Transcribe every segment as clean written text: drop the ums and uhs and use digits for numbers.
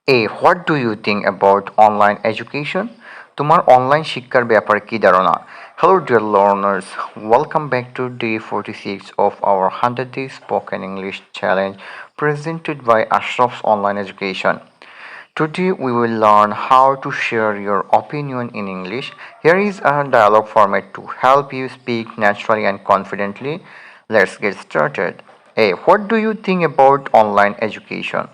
What do you think about online education? তোমার online শিক্ষার ব্যাপারে কি ধারণা? Hello dear learners, welcome back to day 46 of our 100 day spoken English challenge presented by Ashraf's online education. Today we will learn how to share your opinion in English. Here is a dialogue format to help you speak naturally and confidently. Let's get started. What do you think about online education?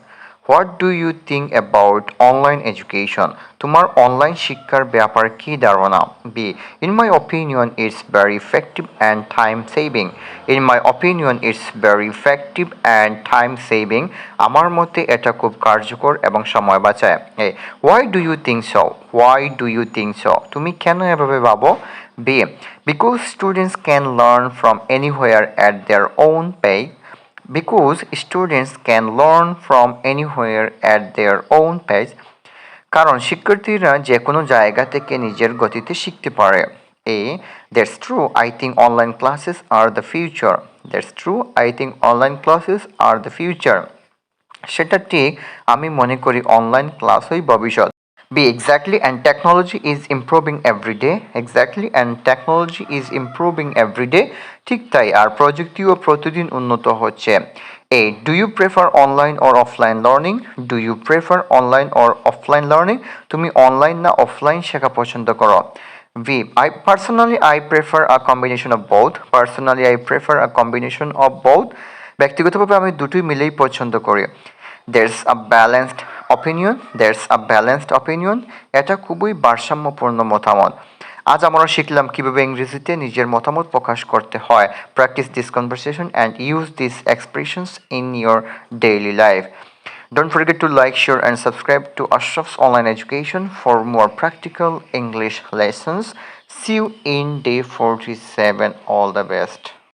What do you think about online education? তোমার online শিক্ষার ব্যাপারে কি ধারণা? B. In my opinion, it's very effective and time saving. In my opinion, it's very effective and time saving. আমার মতে এটা খুব কার্যকর এবং সময় বাঁচায়। Why do you think so? Why do you think so? তুমি কেন এভাবে ভাবো? B. Because students can learn from anywhere at their own pace. Because students can learn from anywhere at their own pace. কারণ শিক্ষার্থীরা যে কোনো জায়গা থেকে নিজের গতিতে শিখতে পারে। That's true. I think online classes are the future. That's true. I think online classes are the future. সেটা ঠিক, আমি মনে করি অনলাইন ক্লাসই ভবিষ্যৎ। Exactly, and technology is improving every day. Exactly, and technology is improving every day. ঠিক তাই, আর প্রযুক্তিও প্রতিদিন উন্নত হচ্ছে। Do you prefer online or offline learning? Do you prefer online or offline learning? তুমি অনলাইন না অফলাইন শেখা পছন্দ করো? I prefer a combination of both. Personally, I prefer a combination of both. ব্যক্তিগতভাবে আমি দুটোই মিলেই পছন্দ করি। There's a balanced opinion. There's a balanced opinion. এটা খুবই ভারসাম্যপূর্ণ মতামত। আজ আমরা শিখলাম কিভাবে ইংরেজিতে নিজের মতামত প্রকাশ করতে হয়। Practice this conversation and use these expressions in your daily life. Don't forget to like, share, and subscribe to Ashraf's online education for more practical English lessons. See you in day 47. All the best.